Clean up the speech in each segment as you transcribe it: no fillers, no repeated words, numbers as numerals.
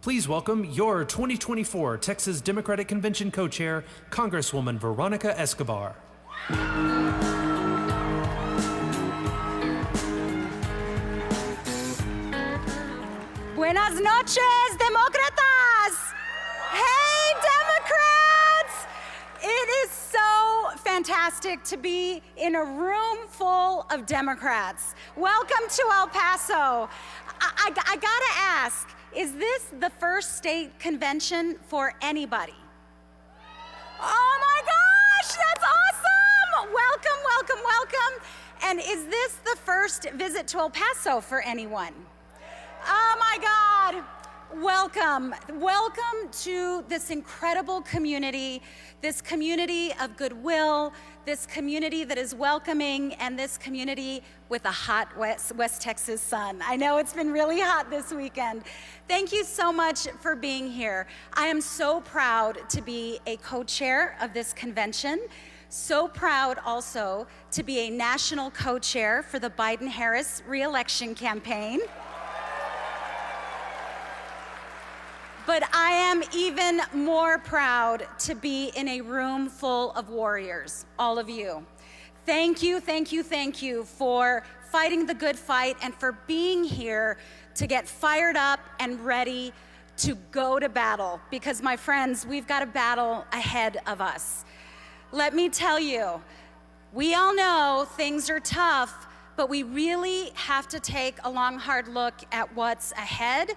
Please welcome your 2024 Texas Democratic Convention co-chair, Congresswoman Veronica Escobar. Buenas noches, demócratas! Hey, Democrats! It is so fantastic to be in a room full of Democrats. Welcome to El Paso. I gotta ask, is this the first state convention for anybody? Oh my gosh, that's awesome! Welcome, welcome, welcome. And is this the first visit to El Paso for anyone? Oh my God, welcome. Welcome to this incredible community, this community of goodwill, this community that is welcoming, and this community with a hot West Texas sun. I know it's been really hot this weekend. Thank you so much for being here. I am so proud to be a co-chair of this convention. So proud also to be a national co-chair for the Biden-Harris re-election campaign. But I am even more proud to be in a room full of warriors, all of you. Thank you, thank you, thank you for fighting the good fight and for being here to get fired up and ready to go to battle. Because my friends, we've got a battle ahead of us. Let me tell you, we all know things are tough, but we really have to take a long, hard look at what's ahead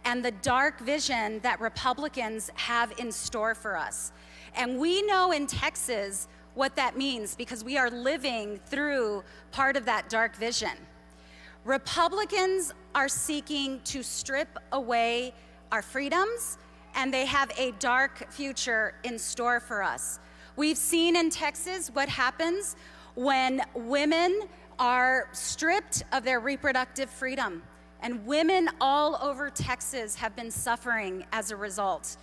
and the dark vision that Republicans have in store for us. And we know in Texas what that means because we are living through part of that dark vision. Republicans are seeking to strip away our freedoms, and they have a dark future in store for us. We've seen in Texas what happens when women are stripped of their reproductive freedom. And women all over Texas have been suffering as a result.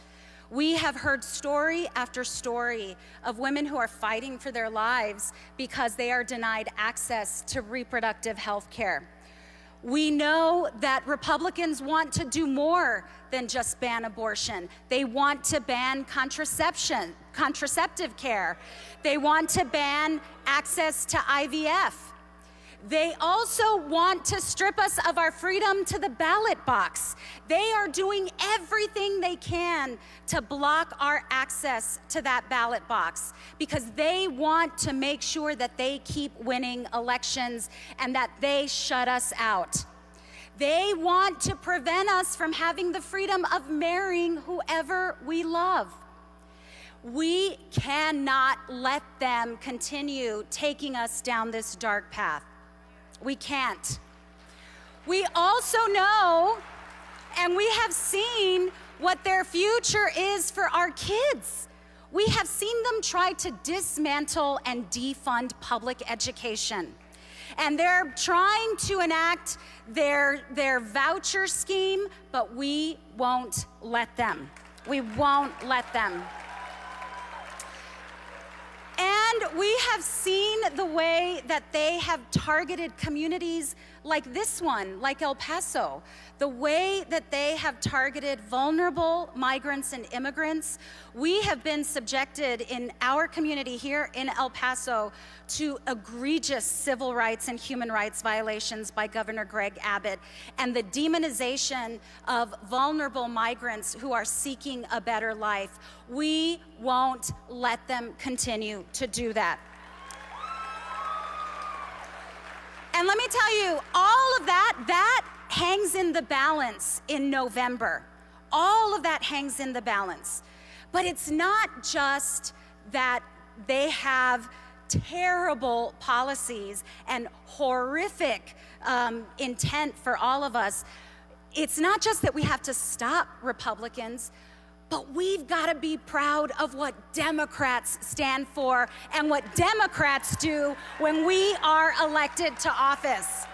We have heard story after story of women who are fighting for their lives because they are denied access to reproductive health care. We know that Republicans want to do more than just ban abortion. They want to ban contraceptive care. They want to ban access to IVF. They also want to strip us of our freedom to the ballot box. They are doing everything they can to block our access to that ballot box because they want to make sure that they keep winning elections and that they shut us out. They want to prevent us from having the freedom of marrying whoever we love. We cannot let them continue taking us down this dark path. We can't. We also know, and we have seen what their future is for our kids. We have seen them try to dismantle and defund public education. And they're trying to enact their voucher scheme, but we won't let them. We won't let them. And we have seen the way that they have targeted communities like this one, like El Paso, the way that they have targeted vulnerable migrants and immigrants. We have been subjected in our community here in El Paso to egregious civil rights and human rights violations by Governor Greg Abbott and the demonization of vulnerable migrants who are seeking a better life. We won't let them continue to do that. And let me tell you, all of that hangs in the balance in November. All of that hangs in the balance. But it's not just that they have terrible policies and horrific intent for all of us. It's not just that we have to stop Republicans, but we've got to be proud of what Democrats stand for and what Democrats do when we are elected to office.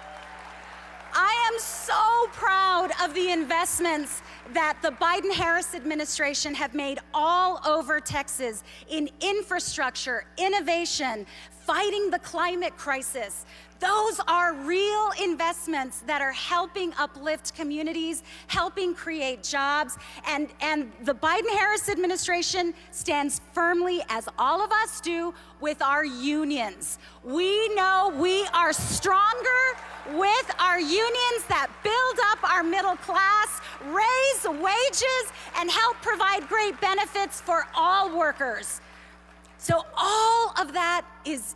I am so proud of the investments that the Biden-Harris administration have made all over Texas in infrastructure, innovation, fighting the climate crisis. Those are real investments that are helping uplift communities, helping create jobs, and the Biden-Harris administration stands firmly, as all of us do, with our unions. We know we are stronger with our unions that build up our middle class, raise wages, and help provide great benefits for all workers. So all of that is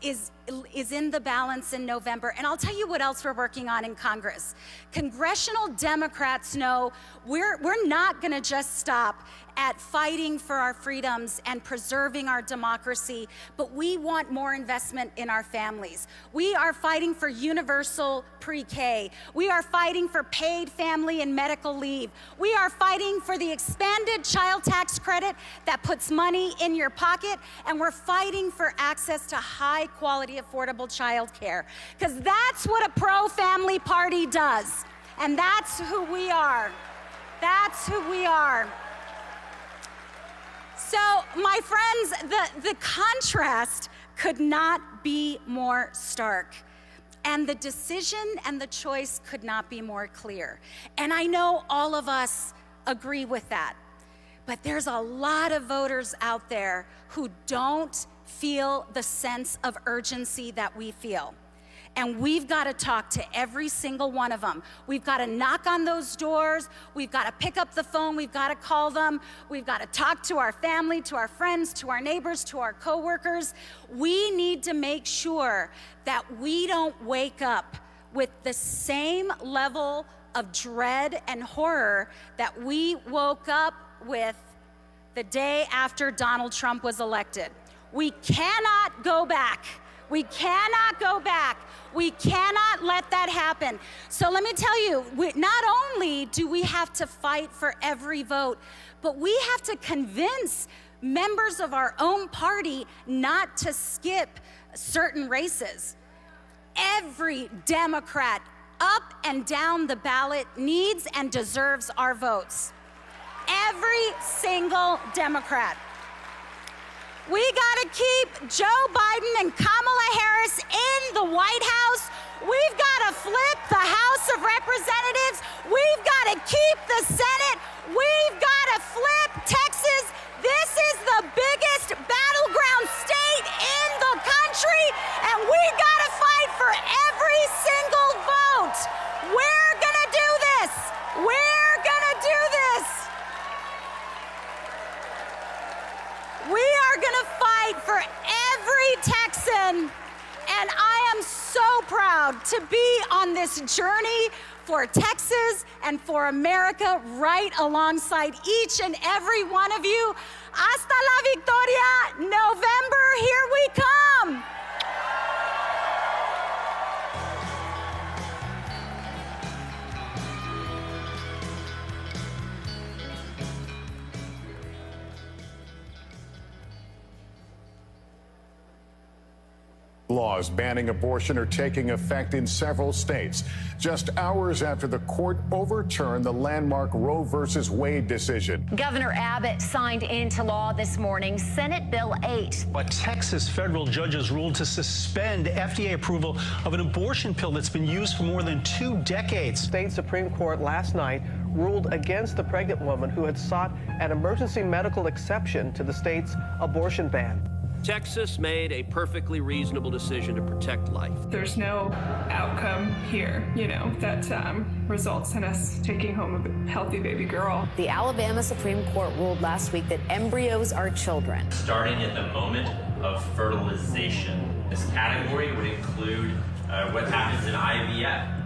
in the balance in November. And I'll tell you what else we're working on in Congress. Congressional Democrats know we're not gonna just stop at fighting for our freedoms and preserving our democracy, but we want more investment in our families. We are fighting for universal pre-K. We are fighting for paid family and medical leave. We are fighting for the expanded child tax credit that puts money in your pocket, and we're fighting for access to high quality, affordable child care, because that's what a pro-family party does. And that's who we are. That's who we are. So, my friends, the contrast could not be more stark. And the decision and the choice could not be more clear. And I know all of us agree with that. But there's a lot of voters out there who don't feel the sense of urgency that we feel. And we've got to talk to every single one of them. We've got to knock on those doors. We've got to pick up the phone. We've got to call them. We've got to talk to our family, to our friends, to our neighbors, to our coworkers. We need to make sure that we don't wake up with the same level of dread and horror that we woke up with the day after Donald Trump was elected. We cannot go back. We cannot go back. We cannot let that happen. So let me tell you, not only do we have to fight for every vote, but we have to convince members of our own party not to skip certain races. Every Democrat up and down the ballot needs and deserves our votes. Every single Democrat. We gotta keep Joe Biden and Kamala Harris in the White House. We've gotta flip the House of Representatives. We've gotta keep the Senate. We've gotta flip Texas. This is the biggest battleground state in the country, and we gotta fight for every single vote. We're gonna do this. We're gonna do this. We are gonna fight for every Texan, and I am so proud to be on this journey for Texas and for America right alongside each and every one of you. Hasta la victoria, November, here we come. Laws banning abortion are taking effect in several states, just hours after the court overturned the landmark Roe v. Wade decision. Governor Abbott signed into law this morning Senate Bill 8. But Texas federal judges ruled to suspend FDA approval of an abortion pill that's been used for more than 2 decades. State Supreme Court last night ruled against the pregnant woman who had sought an emergency medical exception to the state's abortion ban. Texas made a perfectly reasonable decision to protect life. There's no outcome here, that results in us taking home a healthy baby girl. The Alabama Supreme Court ruled last week that embryos are children. Starting at the moment of fertilization, this category would include what happens in IVF.